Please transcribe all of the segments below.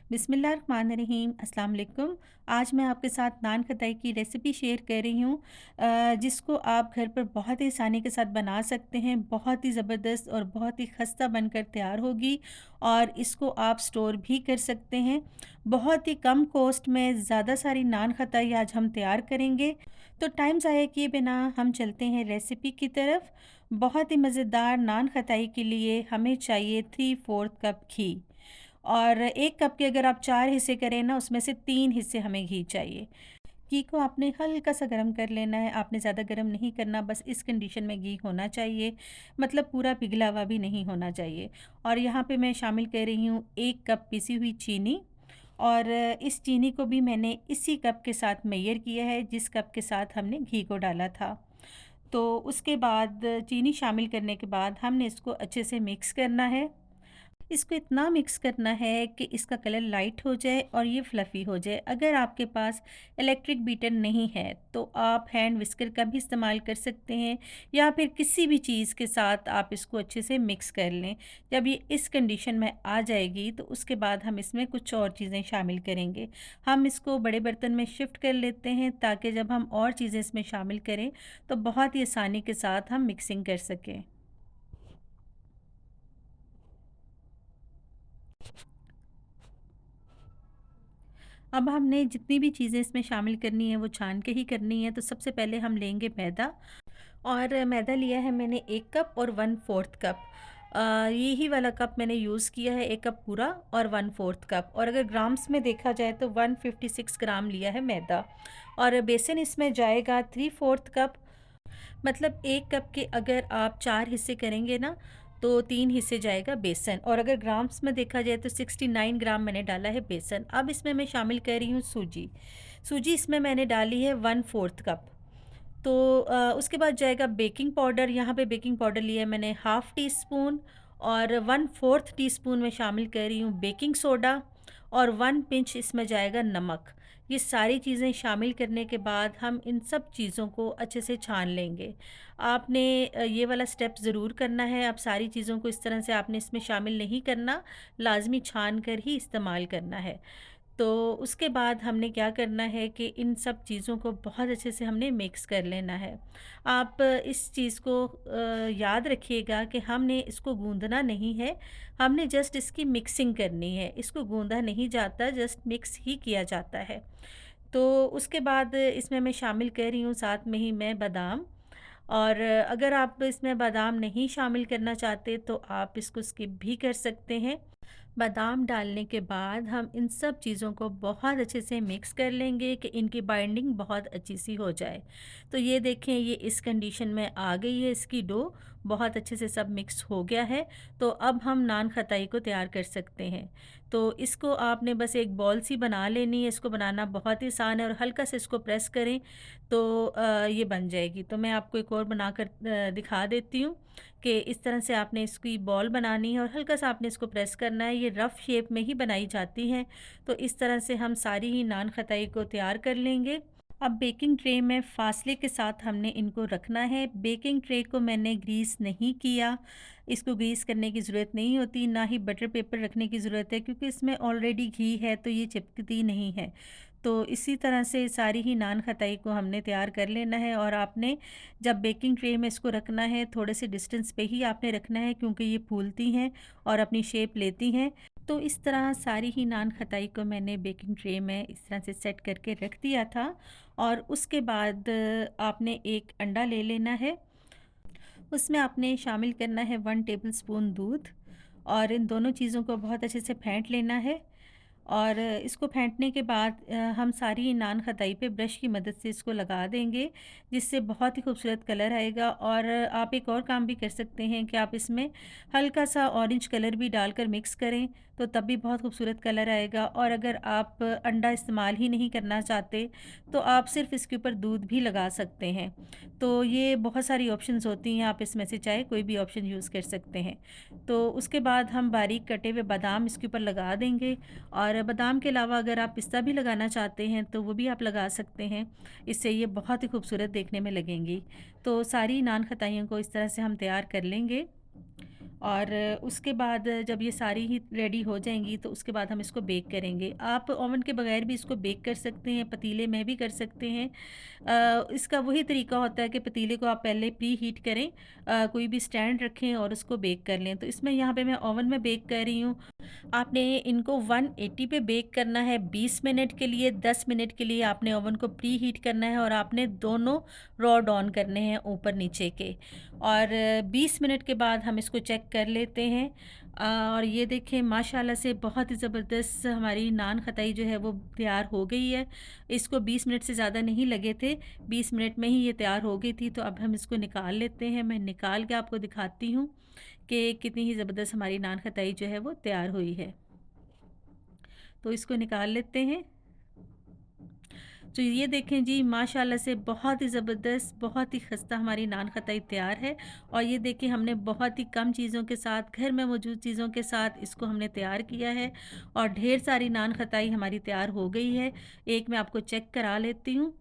बिस्मिल्लाहिर्रहमानिर्रहीम अस्सलाम वालेकुम। आज मैं आपके साथ नान खटाई की रेसिपी शेयर कर रही हूँ, जिसको आप घर पर बहुत ही आसानी के साथ बना सकते हैं। बहुत ही ज़बरदस्त और बहुत ही खस्ता बनकर तैयार होगी और इसको आप स्टोर भी कर सकते हैं। बहुत ही कम कॉस्ट में ज़्यादा सारी नान खटाई आज हम तैयार करेंगे। तो टाइम ज़ाया किए बिना हम चलते हैं रेसिपी की तरफ। बहुत ही मज़ेदार नान खटाई के लिए हमें चाहिए 3/4 कप घी। और 1 कप के अगर आप 4 हिस्से करें ना, उसमें से 3 हिस्से हमें घी चाहिए। घी को आपने हल्का-सा गरम कर लेना है, आपने ज़्यादा गरम नहीं करना, बस इस कंडीशन में घी होना चाहिए, मतलब पूरा पिघला हुआ भी नहीं होना चाहिए। और यहाँ पे मैं शामिल कर रही हूँ 1 कप पिसी हुई चीनी, और इस चीनी को भी मैंने इसी कप के साथ मेज़र किया है, जिस कप के साथ हमने घी को डाला था। तो उसके बाद चीनी शामिल करने के बाद हमने इसको अच्छे से मिक्स करना है। इसको इतना मिक्स करना है कि इसका कलर लाइट हो जाए और ये फ्लफ़ी हो जाए। अगर आपके पास इलेक्ट्रिक बीटर नहीं है, तो आप हैंड विस्कर का भी इस्तेमाल कर सकते हैं, या फिर किसी भी चीज़ के साथ आप इसको अच्छे से मिक्स कर लें। जब ये इस कंडीशन में आ जाएगी, तो उसके बाद हम इसमें कुछ और चीज़ें शामिल करेंगे। हम इसको बड़े बर्तन में शिफ्ट कर लेते हैं, ताकि जब हम और चीज़ें इसमें शामिल करें, तो बहुत ही आसानी के साथ हम मिक्सिंग कर सकें। अब हमने जितनी भी चीज़ें इसमें शामिल करनी है, वो छान के ही करनी है। तो सबसे पहले हम लेंगे मैदा, और मैदा लिया है मैंने 1 कप और 1/4 कप। यही वाला कप मैंने यूज़ किया है, 1 कप पूरा और 1/4 कप। और अगर ग्राम्स में देखा जाए तो 156 ग्राम लिया है मैदा। और बेसन इसमें जाएगा 3/4 कप। मतलब 1 कप के अगर आप 4 हिस्से करेंगे ना, तो 3 हिस्से जाएगा बेसन। और अगर ग्राम्स में देखा जाए तो 69 ग्राम मैंने डाला है बेसन। अब इसमें मैं शामिल कर रही हूँ सूजी। सूजी इसमें मैंने डाली है 1/4 कप। तो उसके बाद जाएगा बेकिंग पाउडर। यहाँ पे बेकिंग पाउडर लिया है मैंने हाफ़ टी स्पून, और 1/4 टीस्पून में शामिल कर रही हूँ बेकिंग सोडा, और 1 पिंच इसमें जाएगा नमक। ये सारी चीज़ें शामिल करने के बाद हम इन सब चीज़ों को अच्छे से छान लेंगे। आपने ये वाला स्टेप ज़रूर करना है। अब सारी चीज़ों को इस तरह से आपने इसमें शामिल नहीं करना, लाज़मी छान कर ही इस्तेमाल करना है। तो उसके बाद हमने क्या करना है कि इन सब चीज़ों को बहुत अच्छे से हमने मिक्स कर लेना है। आप इस चीज़ को याद रखिएगा कि हमने इसको गूँदना नहीं है, हमने जस्ट इसकी मिक्सिंग करनी है। इसको गूँधा नहीं जाता, जस्ट मिक्स ही किया जाता है। तो उसके बाद इसमें मैं शामिल कर रही हूँ साथ में ही मैं बादाम। और अगर आप इसमें बादाम नहीं शामिल करना चाहते, तो आप इसको स्किप भी कर सकते हैं। बादाम डालने के बाद हम इन सब चीज़ों को बहुत अच्छे से मिक्स कर लेंगे कि इनकी बाइंडिंग बहुत अच्छी सी हो जाए। तो ये देखें, ये इस कंडीशन में आ गई है इसकी डो, बहुत अच्छे से सब मिक्स हो गया है। तो अब हम नान खटाई को तैयार कर सकते हैं। तो इसको आपने बस एक बॉल सी बना लेनी है। इसको बनाना बहुत ही आसान है, और हल्का से इसको प्रेस करें तो ये बन जाएगी। तो मैं आपको एक और बनाकर दिखा देती हूँ कि इस तरह से आपने इसकी बॉल बनानी है, और हल्का सा आपने इसको प्रेस करना है। ये रफ़ शेप में ही बनाई जाती हैं। तो इस तरह से हम सारी ही नान खटाई को तैयार कर लेंगे। अब बेकिंग ट्रे में फासले के साथ हमने इनको रखना है। बेकिंग ट्रे को मैंने ग्रीस नहीं किया, इसको ग्रीस करने की ज़रूरत नहीं होती, ना ही बटर पेपर रखने की ज़रूरत है, क्योंकि इसमें ऑलरेडी घी है, तो ये चिपकती नहीं है। तो इसी तरह से सारी ही नान खटाई को हमने तैयार कर लेना है। और आपने जब बेकिंग ट्रे में इसको रखना है, थोड़े से डिस्टेंस पे ही आपने रखना है, क्योंकि ये फूलती हैं और अपनी शेप लेती हैं। तो इस तरह सारी ही नान खटाई को मैंने बेकिंग ट्रे में इस तरह से सेट करके रख दिया था। और उसके बाद आपने एक अंडा ले लेना है। उसमें आपने शामिल करना है 1 टेबलस्पून दूध, और इन दोनों चीज़ों को बहुत अच्छे से फेंट लेना है। और इसको फेंटने के बाद हम सारी नान खटाई पे ब्रश की मदद से इसको लगा देंगे, जिससे बहुत ही खूबसूरत कलर आएगा। और आप एक और काम भी कर सकते हैं कि आप इसमें हल्का सा ऑरेंज कलर भी डालकर मिक्स करें, तो तब भी बहुत खूबसूरत कलर आएगा। और अगर आप अंडा इस्तेमाल ही नहीं करना चाहते, तो आप सिर्फ़ इसके ऊपर दूध भी लगा सकते हैं। तो ये बहुत सारी ऑप्शंस होती हैं, आप इसमें से चाहे कोई भी ऑप्शन यूज़ कर सकते हैं। तो उसके बाद हम बारीक कटे हुए बादाम इसके ऊपर लगा देंगे। और बादाम के अलावा अगर आप पिस्ता भी लगाना चाहते हैं, तो वो भी आप लगा सकते हैं। इससे ये बहुत ही खूबसूरत देखने में लगेंगी। तो सारी नान खटाइयों को इस तरह से हम तैयार कर लेंगे। और उसके बाद जब ये सारी ही रेडी हो जाएंगी तो उसके बाद हम इसको बेक करेंगे। आप ओवन के बगैर भी इसको बेक कर सकते हैं, पतीले में भी कर सकते हैं। इसका वही तरीका होता है कि पतीले को आप पहले प्री हीट करें, कोई भी स्टैंड रखें और उसको बेक कर लें। तो इसमें यहाँ पे मैं ओवन में बेक कर रही हूँ। आपने इनको 180 पे बेक करना है 20 मिनट के लिए। 10 मिनट के लिए आपने ओवन को प्री हीट करना है और आपने दोनों रॉड ऑन करने हैं ऊपर नीचे के। और 20 मिनट के बाद हम इसको चेक कर लेते हैं। और ये देखें माशाल्लाह से बहुत ही ज़बरदस्त हमारी नान खताई जो है वो तैयार हो गई है। इसको 20 मिनट से ज़्यादा नहीं लगे थे, 20 मिनट में ही ये तैयार हो गई थी। तो अब हम इसको निकाल लेते हैं। मैं निकाल के आपको दिखाती हूँ कि कितनी ही ज़बरदस्त हमारी नान खताई जो है वो तैयार हुई है। तो इसको निकाल लेते हैं। तो ये देखें जी माशाल्लाह से बहुत ही ज़बरदस्त, बहुत ही खस्ता हमारी नान खताई तैयार है। और ये देखें हमने बहुत ही कम चीज़ों के साथ, घर में मौजूद चीज़ों के साथ इसको हमने तैयार किया है और ढेर सारी नान खताई हमारी तैयार हो गई है। एक मैं आपको चेक करा लेती हूँ।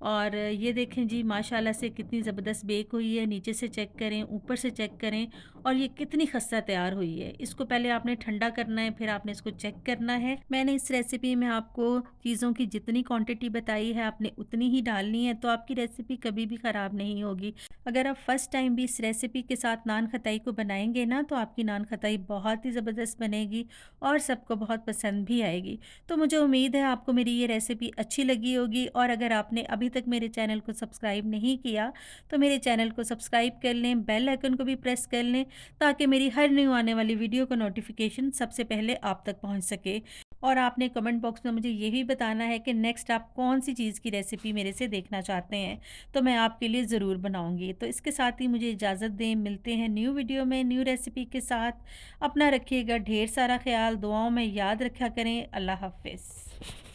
और ये देखें जी माशाल्लाह से कितनी ज़बरदस्त बेक हुई है। नीचे से चेक करें, ऊपर से चेक करें और ये कितनी खस्ता तैयार हुई है। इसको पहले आपने ठंडा करना है, फिर आपने इसको चेक करना है। मैंने इस रेसिपी में आपको चीज़ों की जितनी क्वांटिटी बताई है आपने उतनी ही डालनी है, तो आपकी रेसिपी कभी भी ख़राब नहीं होगी। अगर आप फ़र्स्ट टाइम भी इस रेसिपी के साथ नान खताई को बनाएंगे ना, तो आपकी नान खताई बहुत ही ज़बरदस्त बनेगी और सबको बहुत पसंद भी आएगी। तो मुझे उम्मीद है आपको मेरी ये रेसिपी अच्छी लगी होगी। और अगर आपने अभी तक मेरे चैनल को सब्सक्राइब नहीं किया तो मेरे चैनल को सब्सक्राइब कर लें, बेल आइकन को भी प्रेस कर लें, ताकि मेरी हर न्यू आने वाली वीडियो का नोटिफिकेशन सबसे पहले आप तक पहुंच सके। और आपने कमेंट बॉक्स में मुझे ये भी बताना है कि नेक्स्ट आप कौन सी चीज़ की रेसिपी मेरे से देखना चाहते हैं, तो मैं आपके लिए ज़रूर बनाऊंगी। तो इसके साथ ही मुझे इजाज़त दें, मिलते हैं न्यू वीडियो में न्यू रेसिपी के साथ। अपना रखिएगा ढेर सारा ख्याल, दुआओं में याद रखा करें। अल्लाह हाफ़िज़।